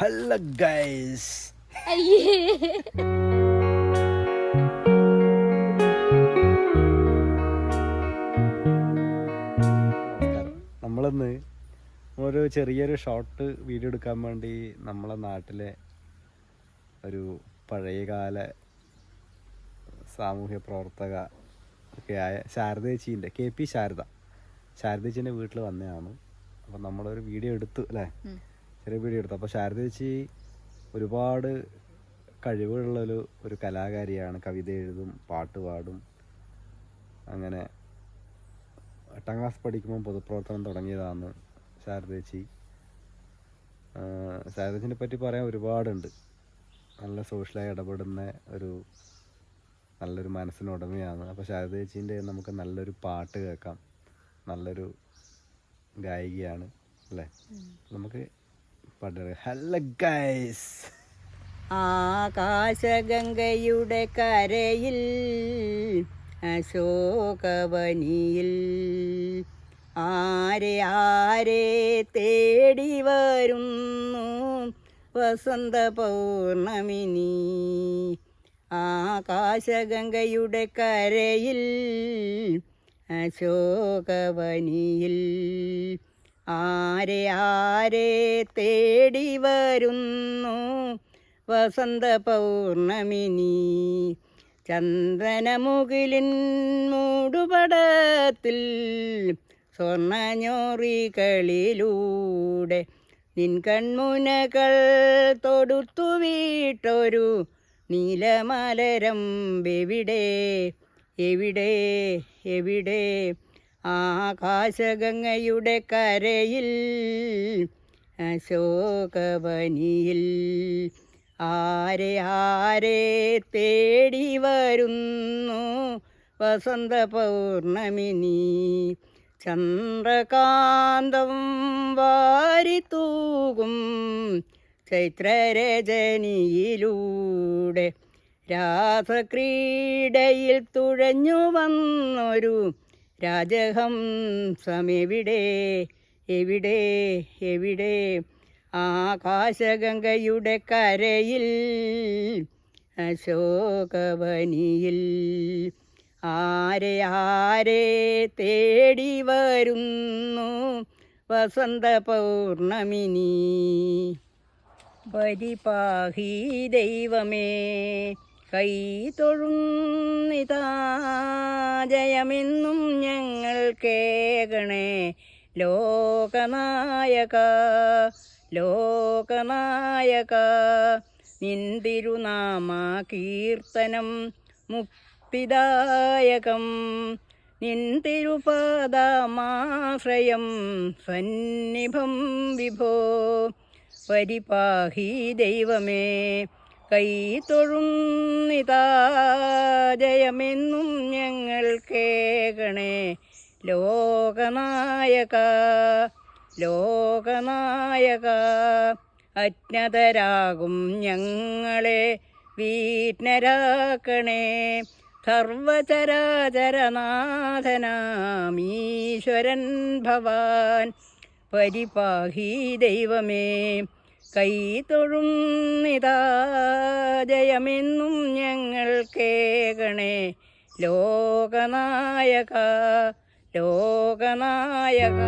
Hello guys, നമ്മളിന്ന് ഒരു ചെറിയൊരു ഷോർട്ട് വീഡിയോ എടുക്കാൻ വേണ്ടി നമ്മളെ നാട്ടിലെ ഒരു പഴയകാല സാമൂഹ്യ പ്രവർത്തക ഒക്കെയായ ശാരദേച്ചീൻ്റെ KP ശാരദേച്ചീൻ്റെ വീട്ടിൽ വന്നതാണ്. അപ്പം നമ്മളൊരു വീഡിയോ എടുത്തു അല്ലേ, ചെറിയ വീഡിയോ എടുത്തു. അപ്പോൾ ശാരദേച്ചി ഒരുപാട് കഴിവുള്ളൊരു കലാകാരിയാണ്. കവിത എഴുതും, പാട്ട് പാടും. അങ്ങനെ 8ാം ക്ലാസ് പഠിക്കുമ്പോൾ പൊതുപ്രവർത്തനം തുടങ്ങിയതാണ് ശാരദേച്ചി. ശാരദേച്ചിനെ പറ്റി പറയാൻ ഒരുപാടുണ്ട്. നല്ല സോഷ്യലായി ഇടപെടുന്ന നല്ലൊരു മനസ്സിനുടമയാണ്. അപ്പോൾ ശാരദേച്ചീൻ്റെ നമുക്ക് നല്ലൊരു പാട്ട് കേൾക്കാം. നല്ലൊരു ഗായികയാണ് അല്ലേ, നമുക്ക് പാട്ട്. Hello guys. ആകാശഗംഗയുടെ കരയിൽ അശോകവനിയിൽ ആരെ ആരെ തേടി വരുന്നു വസന്ത പൗർണമിനി. ആകാശഗംഗയുടെ കരയിൽ അശോകവനിയിൽ ആരെ ആരെ തേടി വരുന്നു വസന്ത പൗർണമിനി. ചന്ദനമുകിലിൻ മൂടുപടത്തിൽ സ്വർണ്ണഞ്ഞോറികളിലൂടെ നിൻ കൺമുനകൾ തൊടുത്തു വീട്ടൊരു നീലമലരമ്പെവിടെ എവിടെ എവിടെ. ആകാശഗംഗയുടെ കരയിൽ അശോകവനിയിൽ ആരെ ആരെ തേടി വരുന്നു വസന്ത പൗർണമിനി. ചന്ദ്രകാന്തം വാരിത്തൂകും ചൈത്രരജനിയിലൂടെ രാസക്രീഡയിൽ തുഴഞ്ഞു വന്നൊരു രാജഹംസമെവിടെ എവിടെ എവിടെ. ആകാശഗംഗയുടെ കരയിൽ അശോകവനിയിൽ ആരെ ആരെ തേടി വരുന്നു വസന്ത പൗർണമിനി. പരിപാഹി ദൈവമേ കൈ തൊഴുന്നിതാ, ജയമെന്നും ഞങ്ങൾ കേകണേ ലോകനായക ലോകനായക. നിൻ തിരുനാമ കീർത്തനം മുക്തിദായകം, നിൻ തിരുപാദമാശ്രയം സന്നിഭം വിഭോ. പരിപാഹി ദൈവമേ കൈ തൊഴുന്നിതാ, ജയമെന്നും ഞങ്ങൾ കേകണേ ലോകനായക ലോകനായക. അജ്ഞതരാകും ഞങ്ങളെ വീജ്ഞരാക്കണേ, സർവചരാചരനാഥനാമീശ്വരൻ ഭവാൻ. പരിപാഹി ദൈവമേ കൈ തൊഴുന്നിതാ, ജയമെന്നും ഞങ്ങൾ കേകണേ ലോകനായക ലോകനായക.